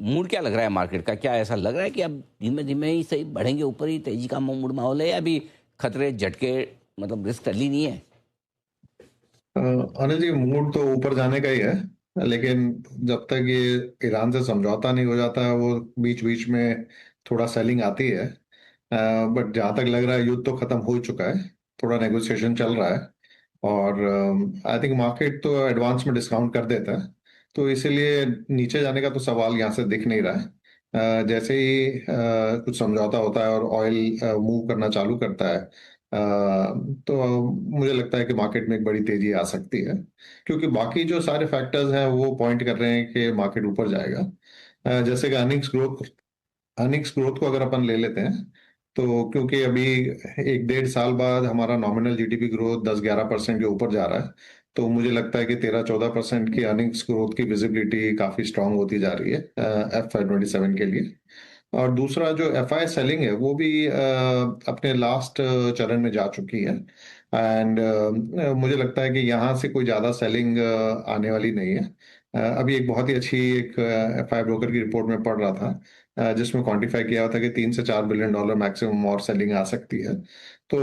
Mood क्या लग रहा है मार्केट का? क्या ऐसा लग रहा है कि अब धीमे-धीमे ही सही बढ़ेंगे ऊपर ही, तेजी का मूड माहौल है, या अभी खतरे, झटके, मतलब रिस्क टली नहीं है? अ, अनिल जी, मूड तो ऊपर जाने का ही है। लेकिन जब तक ये ईरान से समझौता नहीं हो जाता है, वो बीच बीच में थोड़ा सेलिंग आती है। बट जहां तक लग रहा है युद्ध तो खत्म हो चुका है। थोड़ा नेगोशिएशन चल रहा है। और आई थिंक मार्केट तो एडवांस में डिस्काउंट कर देता है। तो इसीलिए नीचे जाने का तो सवाल यहाँ से दिख नहीं रहा है। जैसे ही कुछ समझौता होता है और ऑयल मूव करना चालू करता है, तो मुझे लगता है कि मार्केट में एक बड़ी तेजी आ सकती है। क्योंकि बाकी जो सारे फैक्टर्स हैं वो पॉइंट कर रहे हैं कि मार्केट ऊपर जाएगा। जैसे कि अर्निंग्स ग्रोथ को अगर अपन ले लेते हैं, तो क्योंकि अभी 1 डेढ़ साल बाद हमारा नॉमिनल जीडीपी ग्रोथ 10-11% के ऊपर जा रहा है। तो मुझे लगता है कि 13-14% की अर्निंग्स ग्रोथ की विजिबिलिटी काफी स्ट्रांग होती जा रही है FY 2027 के लिए। और दूसरा जो एफआई सेलिंग है वो भी अपने लास्ट चरण में जा चुकी है। एंड मुझे लगता है कि यहाँ से कोई ज्यादा सेलिंग आने वाली नहीं है। अभी एक बहुत ही अच्छी एक एफआई ब्रोकर की रिपोर्ट में पढ़ रहा था, जिसमें क्वांटिफाई किया था कि $3 से $4 बिलियन मैक्सिमम और सेलिंग आ सकती है। तो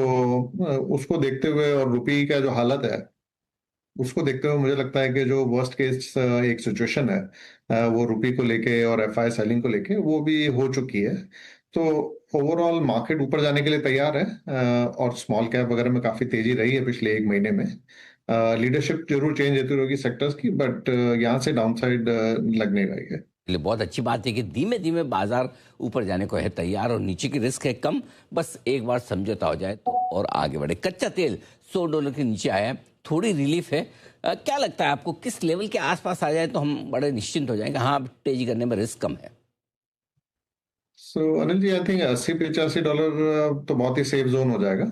उसको देखते हुए और रुपी का जो हालत है उसको देखते हुए मुझे लगता है कि जो वर्स्ट केस एक सिचुएशन है, वो रुपी को लेके और एफआई सेलिंग को लेके वो भी हो चुकी है। तो ओवरऑल मार्केट ऊपर जाने के लिए तैयार है। और स्मॉल कैप वगैरह में काफी तेजी रही है पिछले 1 महीने में। लीडरशिप जरूर चेंज होती रहेगी सेक्टर्स की, बट यहाँ से डाउनसाइड लग नहीं रही है। चलिए, बहुत अच्छी बात है कि धीमे-धीमे बाज़ार ऊपर जाने को है तैयार और नीचे की रिस्क है कम। बस एक बार समझौता हो जाए तो और आगे बढ़े। कच्चा तेल $100 के नीचे आया है, थोड़ी रिलीफ है। क्या लगता है आपको, किस लेवल के आस-पास आ जाए तो हम बड़े निश्चिंत हो जाएँगे? हाँ, अब तेज़ी करने में रिस्क कम है। सो अनिल जी, आई थिंक $80-85 तो बहुत ही सेफ जोन हो जाएगा।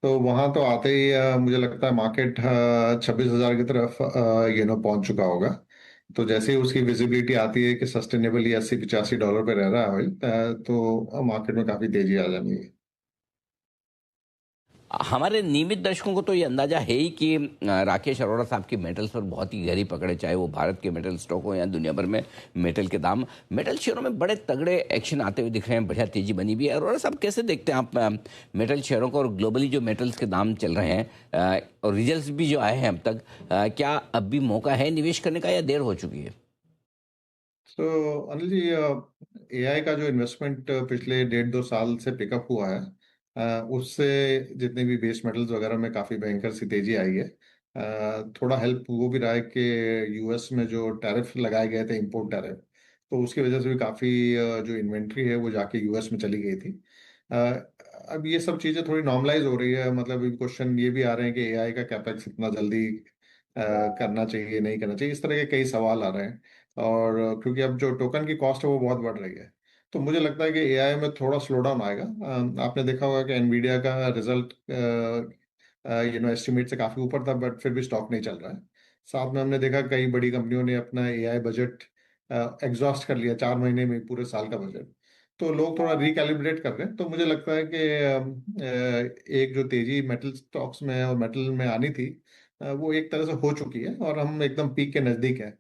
तो वहां तो आते ही मुझे लगता है मार्केट 26,000 की तरफ पहुंच चुका होगा। तो जैसे ही उसकी विजिबिलिटी आती है कि सस्टेनेबली $80-85 पे रह रहा है ऑयल, तो मार्केट में काफी तेजी आ जानी है। हमारे नियमित दर्शकों को तो ये अंदाजा है ही कि राकेश अरोड़ा साहब की मेटल्स पर बहुत ही गहरी पकड़ है, चाहे वो भारत के मेटल स्टॉक हो या दुनिया भर में मेटल के दाम। मेटल शेयरों में बड़े तगड़े एक्शन आते हुए दिख रहे हैं, बढ़िया तेजी बनी हुई है। अरोड़ा साहब, कैसे देखते हैं आप मेटल शेयरों को, और ग्लोबली जो मेटल्स के दाम चल रहे हैं और रिजल्ट भी जो आए हैं अब तक, क्या अब भी मौका है निवेश करने का या देर हो चुकी है? तो अनिल जी, एआई का जो इन्वेस्टमेंट पिछले 1.5-2 साल से पिकअप हुआ है, उससे जितने भी बेस मेटल्स वगैरह में काफी भयंकर सी तेजी आई है। थोड़ा हेल्प वो भी रहा है कि यूएस में जो टैरिफ लगाए गए थे, इंपोर्ट टैरिफ, तो उसकी वजह से भी काफी जो इन्वेंट्री है वो जाके यूएस में चली गई थी। अ, अब ये सब चीजें थोड़ी नॉर्मलाइज हो रही है। मतलब क्वेश्चन ये भी आ रहे हैं कि एआई का कैपेक्स इतना जल्दी करना चाहिए, नहीं करना चाहिए, इस तरह के कई सवाल आ रहे हैं। और क्योंकि अब जो टोकन की कॉस्ट है वो बहुत बढ़ रही है, तो मुझे लगता है कि एआई में थोड़ा स्लो डाउन आएगा। आपने देखा होगा कि एनवीडिया का रिजल्ट एस्टिमेट से काफी ऊपर था, बट फिर भी स्टॉक नहीं चल रहा है। साथ में हमने देखा कई बड़ी कंपनियों ने अपना एआई बजट एग्जॉस्ट कर लिया 4 महीने में, पूरे साल का बजट। तो लोग थोड़ा रिकैलिब्रेट कर रहे हैं। तो मुझे लगता है कि एक जो तेजी मेटल स्टॉक्स में और मेटल में आनी थी, वो एक तरह से हो चुकी है और हम एकदम पीक के नजदीक हैं।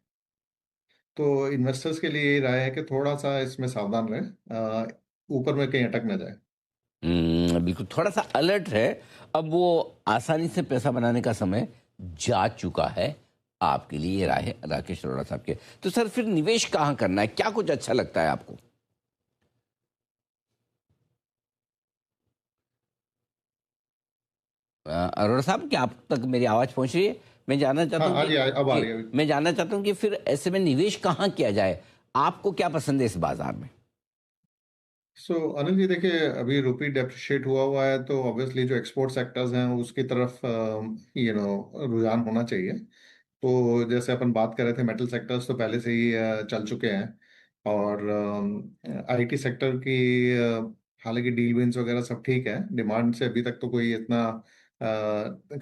तो इन्वेस्टर्स के लिए ये राय है कि थोड़ा सा इसमें सावधान रहें, ऊपर में कहीं अटक ना जाए। बिल्कुल, थोड़ा-सा अलर्ट है। अब वो आसानी से पैसा बनाने का समय जा चुका है। आपके लिए ये राय है राकेश अरोड़ा साहब के। तो सर, फिर निवेश कहाँ करना है? क्या कुछ अच्छा लगता है आपको? अरोड़ा साहब, क्या आप तक मेरी आवाज़ पहुँच रही है? मैं जानना चाहता हाँ, हूँ आ कि रही है, अब आ जी, रही है। मैं जानना चाहता हूँ कि फिर ऐसे में निवेश कहाँ किया जाए? आपको क्या पसंद है इस बाज़ार में? सो अनिल जी, देखिए, अभी रुपी डेप्रिशिएट हुआ हुआ है, तो ऑब्वियसली जो एक्सपोर्ट सेक्टर्स हैं उसकी तरफ रुझान होना चाहिए। तो जैसे अपन बात कर रहे थे, मेटल सेक्टर्स तो पहले से ही चल चुके हैं। और आईटी सेक्टर की हालांकि डील विंस वगैरह सब ठीक है, डिमांड से अभी तक तो कोई इतना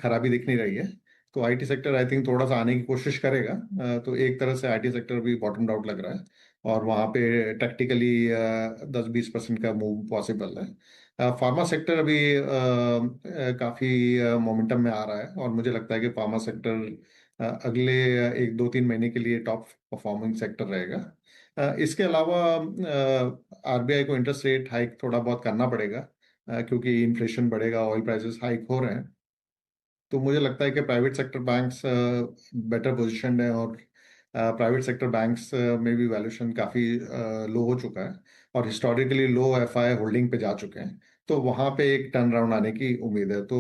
खराबी दिख नहीं रही है। तो आईटी सेक्टर आई थिंक थोड़ा सा आने की कोशिश करेगा। तो एक तरह से आईटी सेक्टर भी बॉटम आउट लग रहा है। और वहाँ पे टैक्टिकली 10-20% का मूव पॉसिबल है। फार्मा सेक्टर अभी काफी मोमेंटम में आ रहा है, और मुझे लगता है कि फार्मा सेक्टर अगले 1-2-3 महीने के लिए टॉप परफॉर्मिंग सेक्टर रहेगा। इसके अलावा आरबीआई को इंटरेस्ट रेट हाइक थोड़ा बहुत करना पड़ेगा, क्योंकि इन्फ्लेशन बढ़ेगा, ऑयल प्राइसेस हाइक हो रहे हैं। तो मुझे लगता है कि private sector banks better position है, और प्राइवेट सेक्टर बैंक्स में भी वैल्यूएशन काफ़ी लो हो चुका है, और हिस्टोरिकली लो एफआई होल्डिंग पे जा चुके हैं। तो वहाँ पे एक टर्न अराउंड आने की उम्मीद है। तो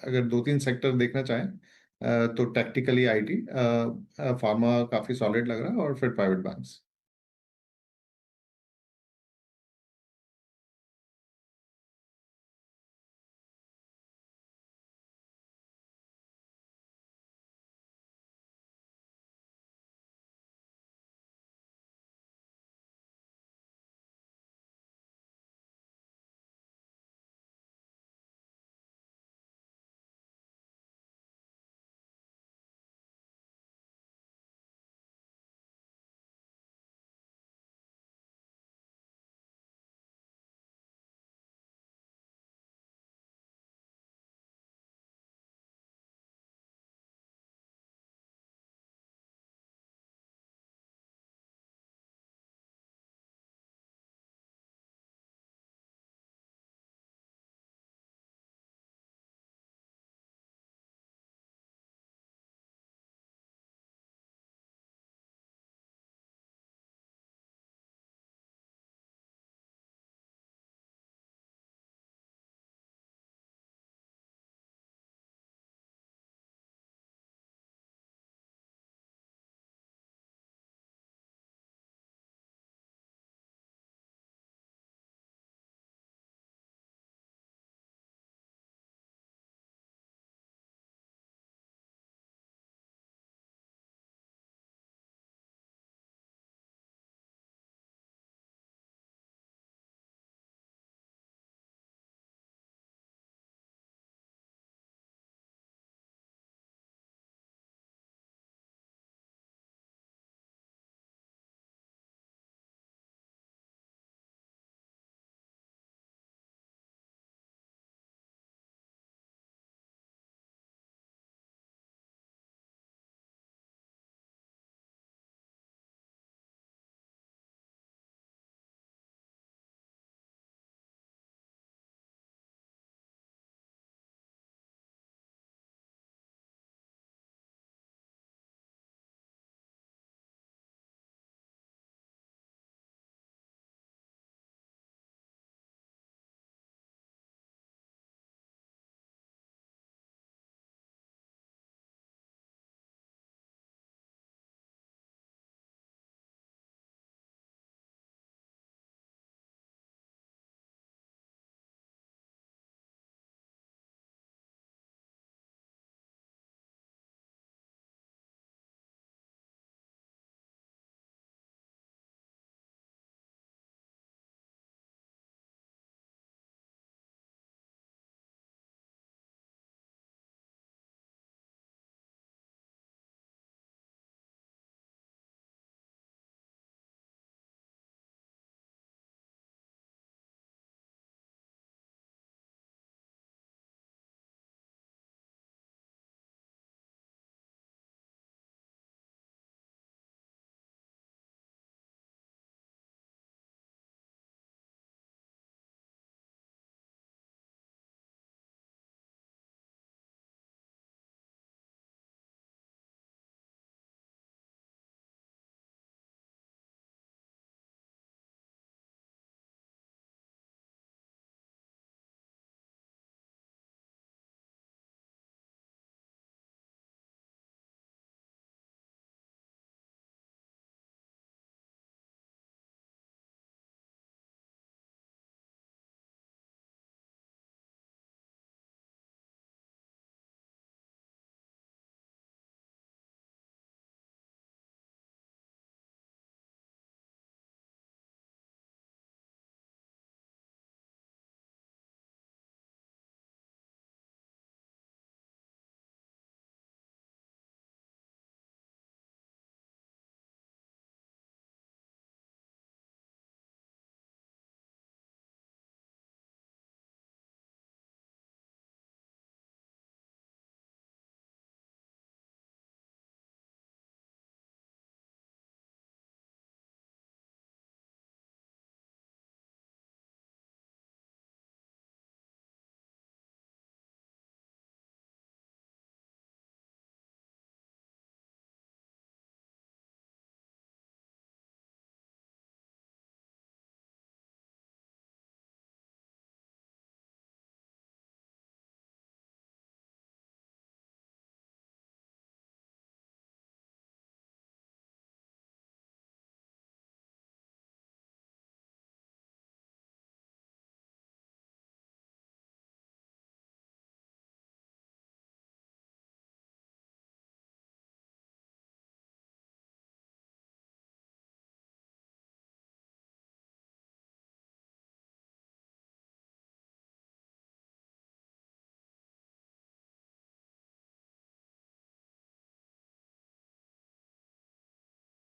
अगर दो तीन सेक्टर देखना चाहें, तो टैक्टिकली आईटी, फार्मा काफ़ी सॉलिड लग रहा है, और फिर प्राइवेट बैंक्स।